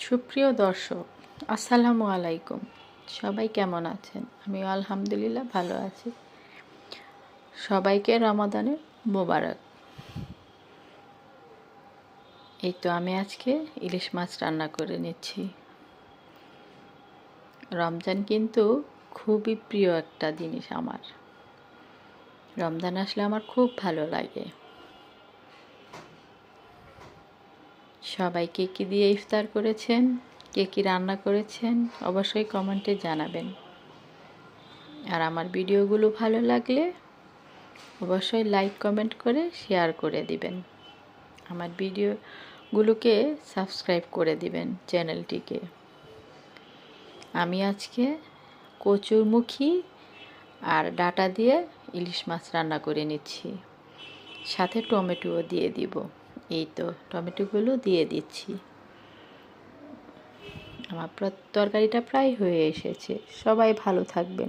সুপ্রিয় দর্শক, আসসালামু আলাইকুম। সবাই কেমন আছেন? আমিও আলহামদুলিল্লাহ ভালো আছি। সবাইকে রমাদানের মোবারক। এই তো আমি আজকে ইলিশ মাছ রান্না করে নিচ্ছি। রমজান কিন্তু খুবই প্রিয় একটা জিনিস আমার। রমজান আসলে আমার খুব ভালো লাগে। সবাই কে কী দিয়ে ইফতার করেছেন, কে কী রান্না করেছেন অবশ্যই কমেন্টে জানাবেন। আর আমার ভিডিওগুলো ভালো লাগলে অবশ্যই লাইক কমেন্ট করে শেয়ার করে দিবেন। আমার ভিডিওগুলোকে সাবস্ক্রাইব করে দিবেন চ্যানেলটিকে। আমি আজকে কচুরমুখী আর ডাঁটা দিয়ে ইলিশ মাছ রান্না করে নিচ্ছি, সাথে টমেটোও দিয়ে দিব। এই তো টমেটোগুলো দিয়ে দিচ্ছি। আমার তরকারিটা প্রায় হয়ে এসেছে। সবাই ভালো থাকবেন।